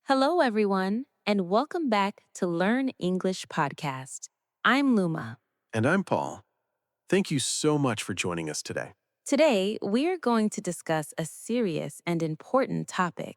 Hello, everyone, and welcome back to Learn English Podcast. I'm Luma. And I'm Paul. Thank you so much for joining us today. Today, we're going to discuss a serious and important topic.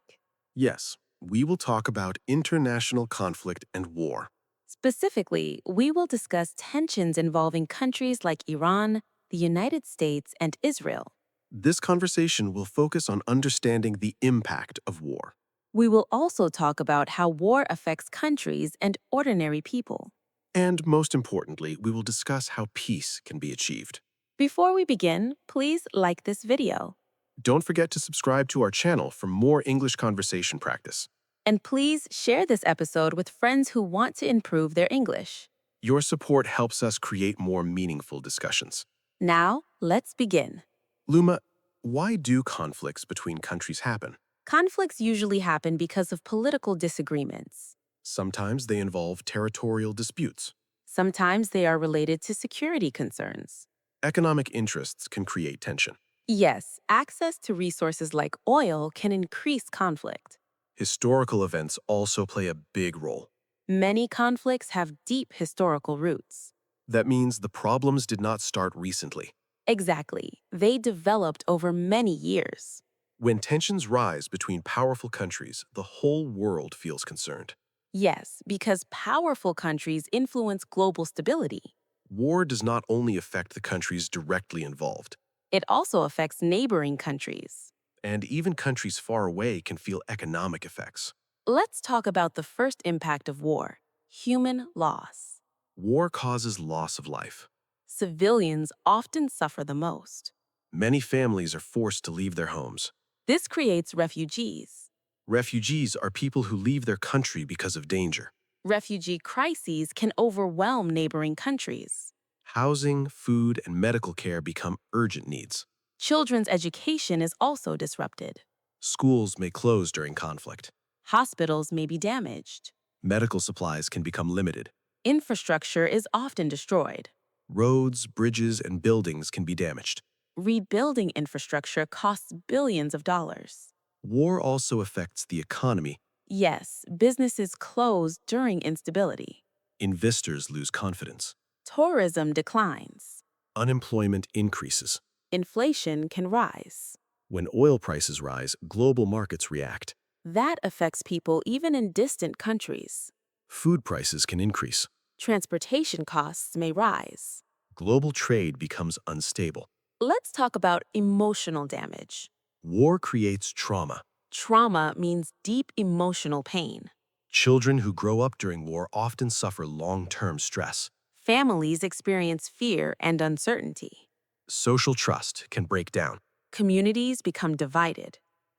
Yes, we will talk about international conflict and war. Specifically, we will discuss tensions involving countries like Iran, the United States, and Israel. This conversation will focus on understanding the impact of war. We will also talk about how war affects countries and ordinary people. And most importantly, we will discuss how peace can be achieved. Before we begin, please like this video. Don't forget to subscribe to our channel for more English conversation practice. And please share this episode with friends who want to improve their English. Your support helps us create more meaningful discussions. Now, let's begin. Luma, why do conflicts between countries happen? Conflicts usually happen because of political disagreements. Sometimes they involve territorial disputes. Sometimes they are related to security concerns. Economic interests can create tension. Yes, access to resources like oil can increase conflict. Historical events also play a big role. Many conflicts have deep historical roots. That means the problems did not start recently. Exactly. They developed over many years. When tensions rise between powerful countries, the whole world feels concerned. Yes, because powerful countries influence global stability. War does not only affect the countries directly involved, It also affects neighboring countries. and even countries far away can feel economic effects. Let's talk about the first impact of war: human loss. War causes loss of life. Civilians often suffer the most. Many families are forced to leave their homes. This creates refugees. Refugees are people who leave their country because of danger. Refugee crises can overwhelm neighboring countries. Housing, food, and medical care become urgent needs. Children's education is also disrupted. Schools may close during conflict. Hospitals may be damaged. Medical supplies can become limited. Infrastructure is often destroyed. Roads, bridges, and buildings can be damaged. Rebuilding infrastructure costs billions of dollars. War also affects the economy. Yes, businesses close during instability. Investors lose confidence. Tourism declines. Unemployment increases. Inflation can rise. When oil prices rise, global markets react. That affects people even in distant countries. Food prices can increase. Transportation costs may rise. Global trade becomes unstable. Let's talk about emotional damage. War creates trauma. Trauma means deep emotional pain. Children who grow up during war often suffer long-term stress. Families experience fear and uncertainty. Social trust can break down. Communities become divided.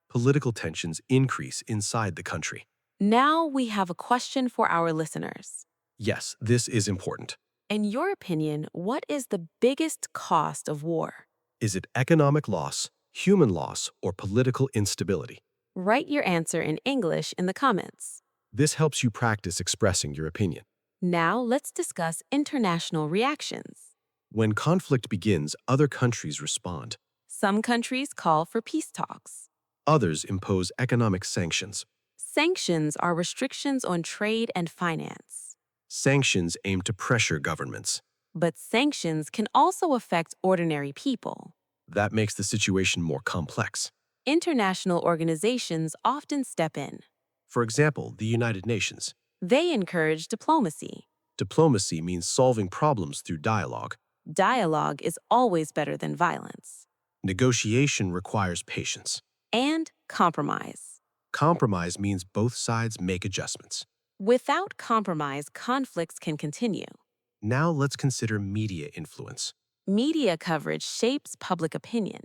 Political tensions increase inside the country. Now we have a question for our listeners. Yes, this is important. In your opinion, what is the biggest cost of war? Is it economic loss, human loss, or political instability? Write your answer in English in the comments. This helps you practice expressing your opinion. Now let's discuss international reactions. When conflict begins, other countries respond. Some countries call for peace talks. Others impose economic sanctions. Sanctions are restrictions on trade and finance. Sanctions aim to pressure governments. But sanctions can also affect ordinary people. That makes the situation more complex. International organizations often step in. For example, the United Nations. They encourage diplomacy. Diplomacy means solving problems through dialogue. Dialogue is always better than violence. Negotiation requires patience. And compromise. Compromise means both sides make adjustments. Without compromise, conflicts can continue. Now let's consider media influence. Media coverage shapes public opinion.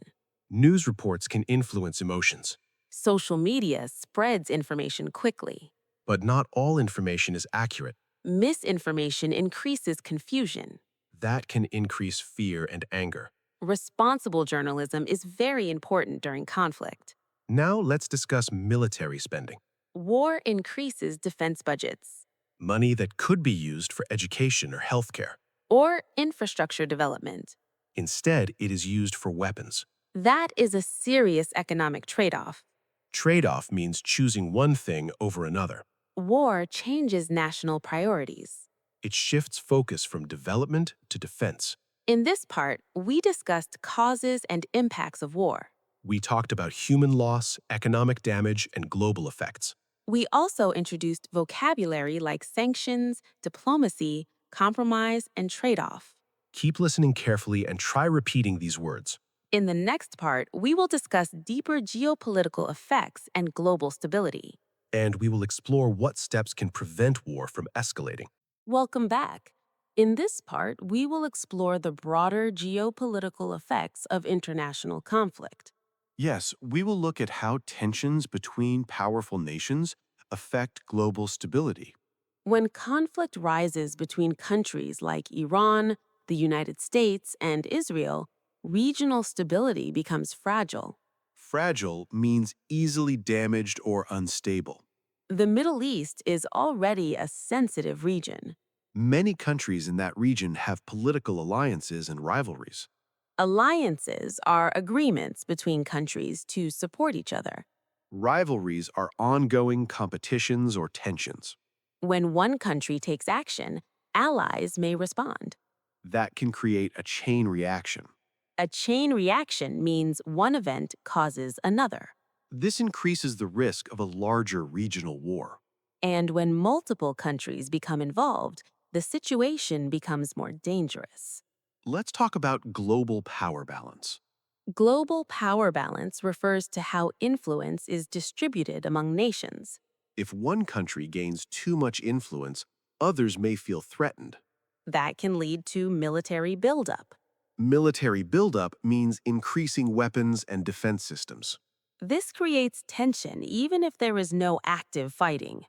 News reports can influence emotions. Social media spreads information quickly. But not all information is accurate. Misinformation increases confusion. That can increase fear and anger. Responsible journalism is very important during conflict. Now let's discuss military spending. War increases defense budgets Money that could be used for education or healthcare. or infrastructure development. Instead, it is used for weapons. That is a serious economic trade-off. Trade-off means choosing one thing over another. War changes national priorities. It shifts focus from development to defense. In this part, we discussed causes and impacts of war. We talked about human loss, economic damage, and global effects. We also introduced vocabulary like sanctions, diplomacy, compromise, and trade off. Keep listening carefully and try repeating these words. In the next part, we will discuss deeper geopolitical effects and global stability. And we will explore what steps can prevent war from escalating. Welcome back. In this part, we will explore the broader geopolitical effects of international conflict. Yes, we will look at how tensions between powerful nations affect global stability. When conflict rises between countries like Iran, the United States, and Israel, regional stability becomes fragile. Fragile means easily damaged or unstable. The Middle East is already a sensitive region. Many countries in that region have political alliances and rivalries. Alliances are agreements between countries to support each other. Rivalries are ongoing competitions or tensions. When one country takes action, allies may respond. That can create a chain reaction. A chain reaction means one event causes another. This increases the risk of a larger regional war. And when multiple countries become involved, the situation becomes more dangerous. Let's talk about global power balance. Global power balance refers to how influence is distributed among nations. If one country gains too much influence, others may feel threatened. That can lead to military buildup. Military buildup means increasing weapons and defense systems. This creates tension even if there is no active fighting.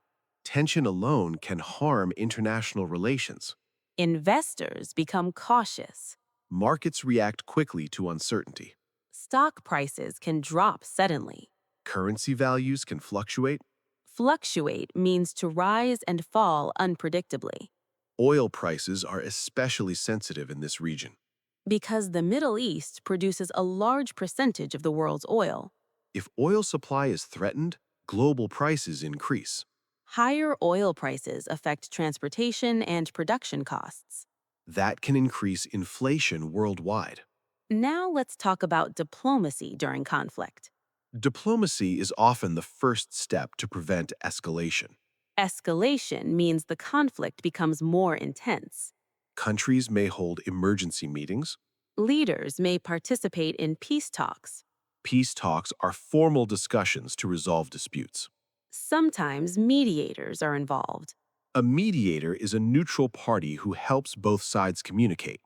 Tension alone can harm international relations. Investors become cautious. Markets react quickly to uncertainty. Stock prices can drop suddenly. Currency values can fluctuate. Fluctuate means to rise and fall unpredictably. Oil prices are especially sensitive in this region. Because the Middle East produces a large percentage of the world's oil, If oil supply is threatened, global prices increase. higher oil prices affect transportation and production costs. That can increase inflation worldwide. Now let's talk about diplomacy during conflict. Diplomacy is often the first step to prevent escalation. Escalation means the conflict becomes more intense. Countries may hold emergency meetings. Leaders may participate in peace talks. Peace talks are formal discussions to resolve disputes. Sometimes mediators are involved. A mediator is a neutral party who helps both sides communicate.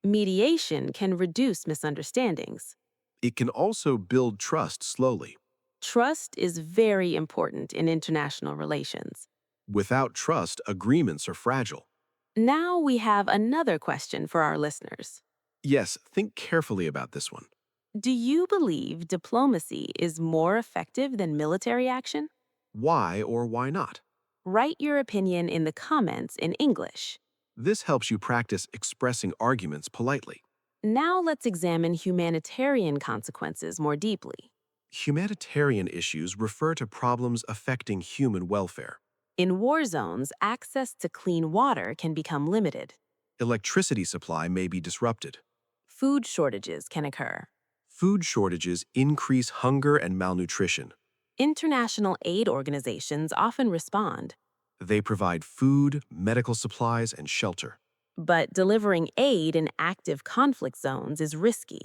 Mediation can reduce misunderstandings. It can also build trust slowly. Trust is very important in international relations. Without trust, agreements are fragile. Now we have another question for our listeners. Yes, think carefully about this one. Do you believe diplomacy is more effective than military action? Why or why not? Write your opinion in the comments in English. This helps you practice expressing arguments politely. Now let's examine humanitarian consequences more deeply. Humanitarian issues refer to problems affecting human welfare. In war zones, access to clean water can become limited. Electricity supply may be disrupted. Food shortages can occur. Food shortages increase hunger and malnutrition. International aid organizations often respond, They provide food, medical supplies, and shelter. but delivering aid in active conflict zones is risky.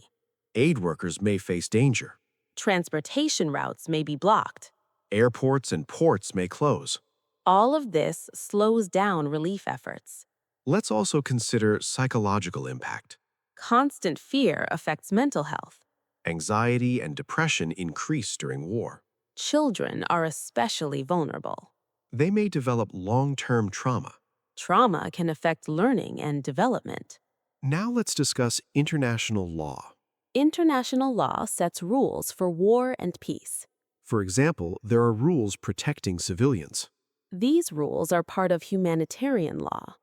Aid workers may face danger. Transportation routes may be blocked. Airports and ports may close. All of this slows down relief efforts. Let's also consider psychological impact. Constant fear affects mental health. Anxiety and depression increase during war. Children are especially vulnerable. They may develop long-term trauma. Trauma can affect learning and development. Now let's discuss international law. International law sets rules for war and peace. For example, there are rules protecting civilians. These rules are part of humanitarian law.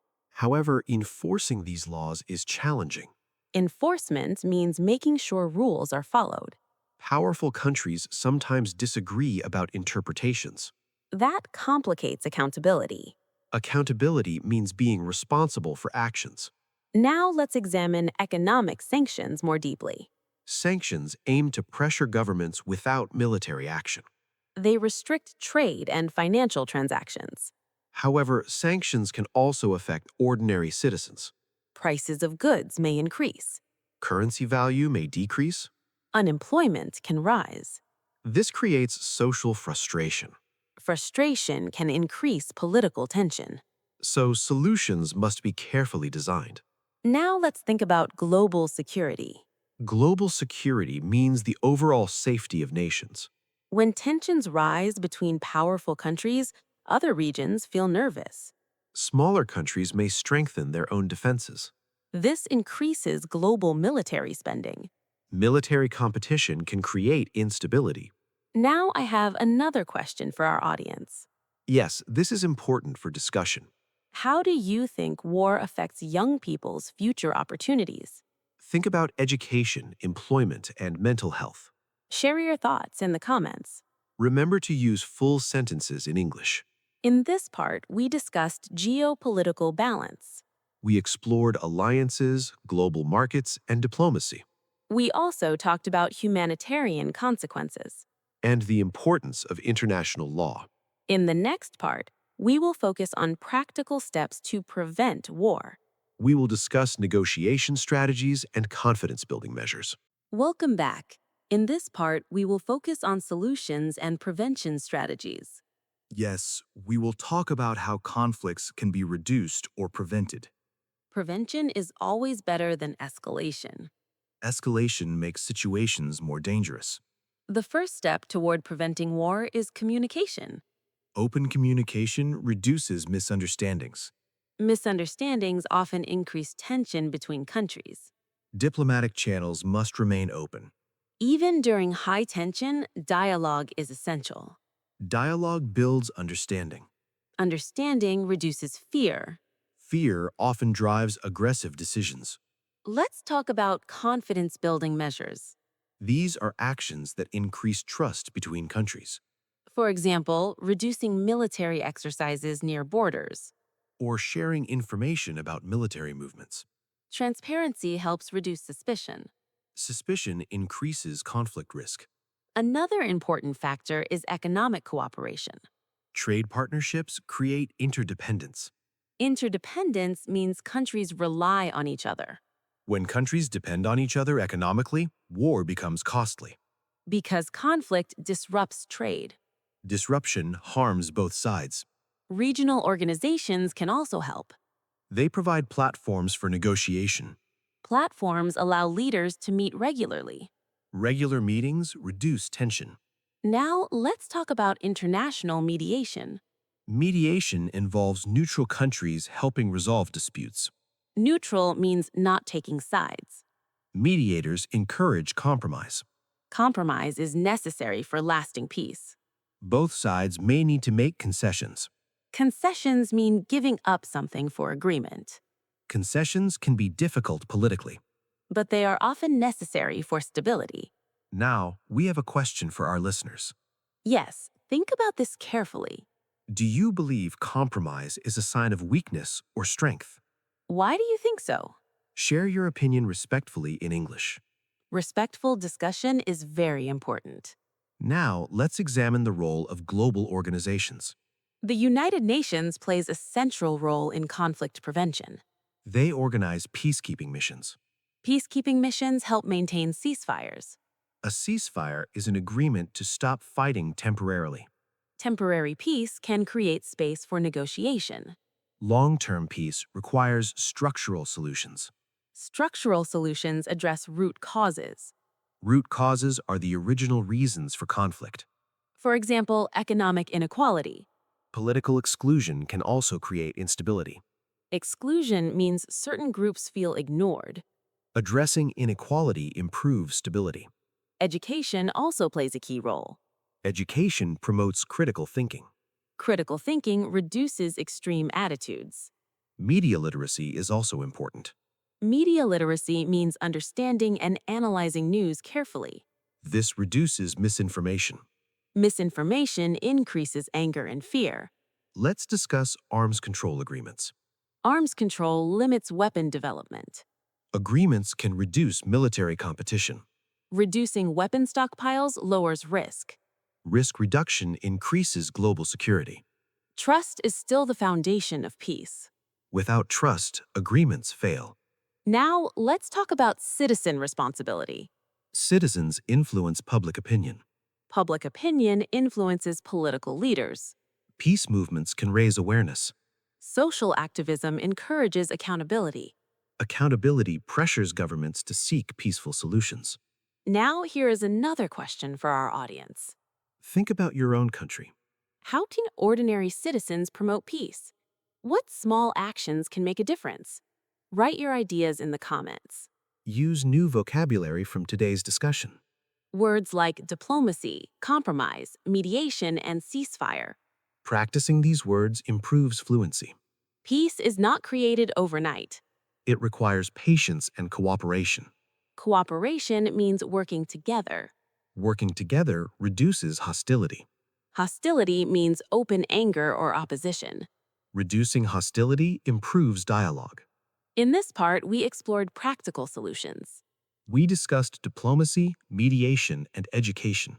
However, enforcing these laws is challenging. Enforcement means making sure rules are followed. Powerful countries sometimes disagree about interpretations. That complicates accountability. Accountability means being responsible for actions. Now let's examine economic sanctions more deeply. Sanctions aim to pressure governments without military action. They restrict trade and financial transactions. However, sanctions can also affect ordinary citizens. Prices of goods may increase. Currency value may decrease. Unemployment can rise. This creates social frustration. Frustration can increase political tension. So solutions must be carefully designed. Now let's think about global security. Global security means the overall safety of nations. When tensions rise between powerful countries, other regions feel nervous. Smaller countries may strengthen their own defenses. This increases global military spending. Military competition can create instability. Now I have another question for our audience. Yes, this is important for discussion. How do you think war affects young people's future opportunities? Think about education, employment, and mental health. Share your thoughts in the comments. Remember to use full sentences in English. In this part, we discussed geopolitical balance. We explored alliances, global markets, and diplomacy, We also talked about humanitarian consequences. and the importance of international law. In the next part, we will focus on practical steps to prevent war. We will discuss negotiation strategies and confidence-building measures. Welcome back. In this part, we will focus on solutions and prevention strategies. Yes, we will talk about how conflicts can be reduced or prevented. Prevention is always better than escalation. Escalation makes situations more dangerous. The first step toward preventing war is communication. Open communication reduces misunderstandings. Misunderstandings often increase tension between countries. Diplomatic channels must remain open. Even during high tension, dialogue is essential. Dialogue builds understanding. Understanding reduces fear. Fear often drives aggressive decisions. Let's talk about confidence-building measures. These are actions that increase trust between countries, For example, reducing military exercises near borders. or sharing information about military movements. Transparency helps reduce suspicion. Suspicion increases conflict risk. Another important factor is economic cooperation. Trade partnerships create interdependence. Interdependence means countries rely on each other. When countries depend on each other economically, war becomes costly. Because conflict disrupts trade. Disruption harms both sides. Regional organizations can also help. They provide platforms for negotiation. Platforms allow leaders to meet regularly. Regular meetings reduce tension. Now, let's talk about international mediation. Mediation involves neutral countries helping resolve disputes. Neutral means not taking sides. Mediators encourage compromise. Compromise is necessary for lasting peace. Both sides may need to make concessions. Concessions mean giving up something for agreement, Concessions can be difficult politically. but they are often necessary for stability. Now, we have a question for our listeners. Yes, think about this carefully. Do you believe compromise is a sign of weakness or strength? Why do you think so? Share your opinion respectfully in English. Respectful discussion is very important. Now, let's examine the role of global organizations. The United Nations plays a central role in conflict prevention. They organize peacekeeping missions. Peacekeeping missions help maintain ceasefires. A ceasefire is an agreement to stop fighting temporarily. Temporary peace can create space for negotiation. Long-term peace requires structural solutions. Structural solutions address root causes. Root causes are the original reasons for conflict. For example, economic inequality. Political exclusion can also create instability. Exclusion means certain groups feel ignored. Addressing inequality improves stability. Education also plays a key role. Education promotes critical thinking. Critical thinking reduces extreme attitudes. Media literacy is also important. Media literacy means understanding and analyzing news carefully. This reduces misinformation. Misinformation increases anger and fear. Let's discuss arms control agreements. Arms control limits weapon development. Agreements can reduce military competition. Reducing weapon stockpiles lowers risk. Risk reduction increases global security. Trust is still the foundation of peace. Without trust, agreements fail. Now, let's talk about citizen responsibility. Citizens influence public opinion. Public opinion influences political leaders. Peace movements can raise awareness. Social activism encourages accountability. Accountability pressures governments to seek peaceful solutions. Now, here is another question for our audience. Think about your own country. How can ordinary citizens promote peace? What small actions can make a difference? Write your ideas in the comments. Use new vocabulary from today's discussion. Words like diplomacy, compromise, mediation, and ceasefire. Practicing these words improves fluency. Peace is not created overnight. It requires patience and cooperation. Cooperation means working together. Working together reduces hostility. Hostility means open anger or opposition. Reducing hostility improves dialogue. In this part, we explored practical solutions. We discussed diplomacy, mediation, and education.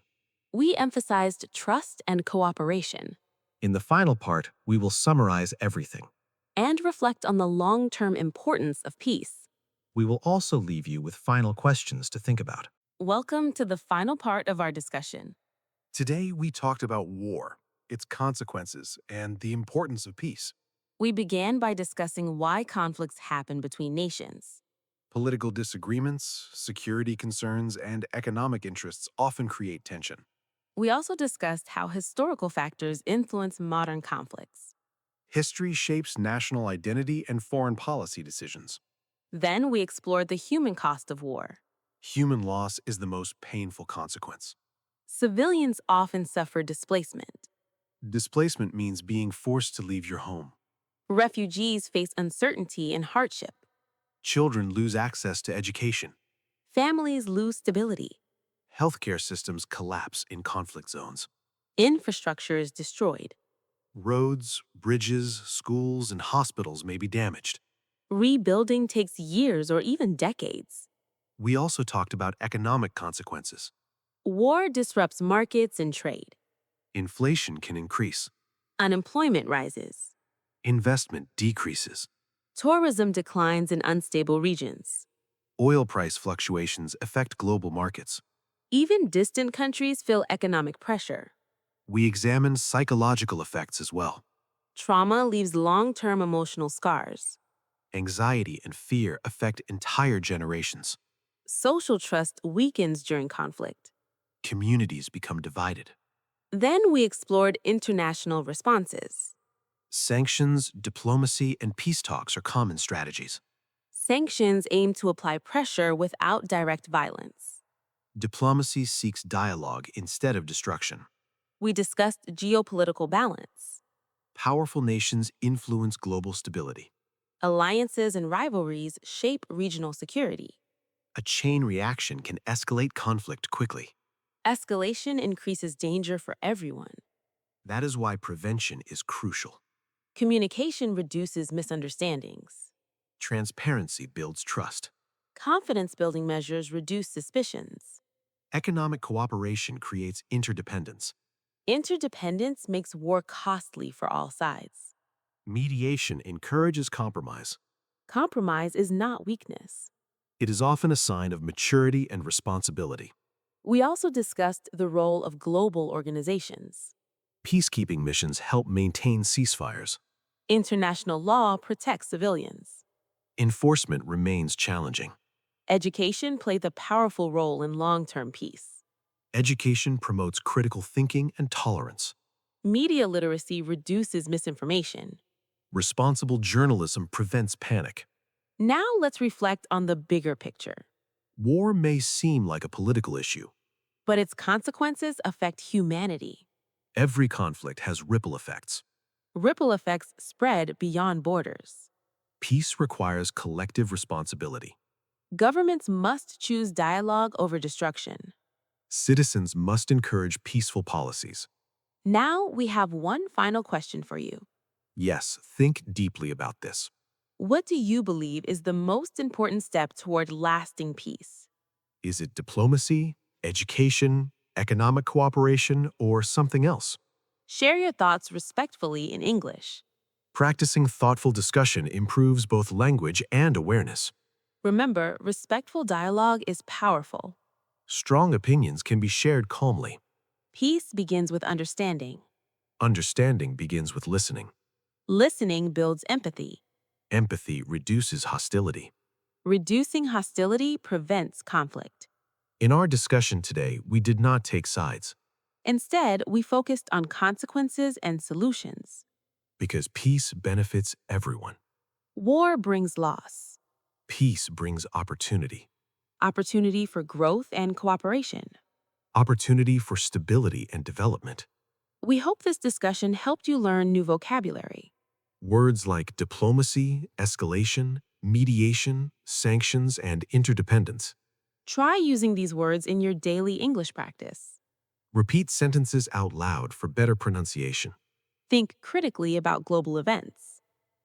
We emphasized trust and cooperation, In the final part, we will summarize everything. and reflect on the long-term importance of peace. We will also leave you with final questions to think about. Welcome to the final part of our discussion. Today, we talked about war, its consequences, and the importance of peace. We began by discussing why conflicts happen between nations. Political disagreements, security concerns, and economic interests often create tension. We also discussed how historical factors influence modern conflicts. History shapes national identity and foreign policy decisions. Then we explored the human cost of war. Human loss is the most painful consequence. Civilians often suffer displacement. Displacement means being forced to leave your home. Refugees face uncertainty and hardship. Children lose access to education. Families lose stability. Healthcare systems collapse in conflict zones. Infrastructure is destroyed. Roads, bridges, schools, and hospitals may be damaged. Rebuilding takes years or even decades. We also talked about economic consequences. War disrupts markets and trade. Inflation can increase. Unemployment rises. Investment decreases. Tourism declines in unstable regions. Oil price fluctuations affect global markets. Even distant countries feel economic pressure. We examined psychological effects as well. Trauma leaves long-term emotional scars. Anxiety and fear affect entire generations. Social trust weakens during conflict. Communities become divided. Then we explored international responses. Sanctions, diplomacy, and peace talks are common strategies. Sanctions aim to apply pressure without direct violence. Diplomacy seeks dialogue instead of destruction. We discussed geopolitical balance. Powerful nations influence global stability. Alliances and rivalries shape regional security. A chain reaction can escalate conflict quickly. Escalation increases danger for everyone. That is why prevention is crucial. Communication reduces misunderstandings. Transparency builds trust. Confidence-building measures reduce suspicions. Economic cooperation creates interdependence. Interdependence makes war costly for all sides. Mediation encourages compromise. Compromise is not weakness. It is often a sign of maturity and responsibility. We also discussed the role of global organizations. Peacekeeping missions help maintain ceasefires. International law protects civilians. Enforcement remains challenging. Education plays a powerful role in long-term peace. Education promotes critical thinking and tolerance. Media literacy reduces misinformation. Responsible journalism prevents panic. Now let's reflect on the bigger picture. War may seem like a political issue. But its consequences affect humanity. Every conflict has ripple effects. Ripple effects spread beyond borders. Peace requires collective responsibility. Governments must choose dialogue over destruction. Citizens must encourage peaceful policies. Now we have one final question for you. Yes, think deeply about this. What do you believe is the most important step toward lasting peace? Is it diplomacy, education, economic cooperation, or something else? Share your thoughts respectfully in English. Practicing thoughtful discussion improves both language and awareness. Remember, respectful dialogue is powerful. Strong opinions can be shared calmly. Peace begins with understanding. Understanding begins with listening. Listening builds empathy. Empathy reduces hostility. Reducing hostility prevents conflict. In our discussion today, we did not take sides Instead, we focused on consequences and solutions. because peace benefits everyone. War brings loss, Peace brings opportunity, opportunity for growth and cooperation. opportunity for stability and development. We hope this discussion helped you learn new vocabulary. Words like diplomacy, escalation, mediation, sanctions, and interdependence. Try using these words in your daily English practice. Repeat sentences out loud for better pronunciation. Think critically about global events.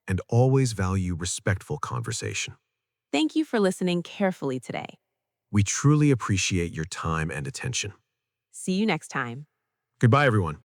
And always value respectful conversation. Thank you for listening carefully today. We truly appreciate your time and attention. See you next time. Goodbye, everyone.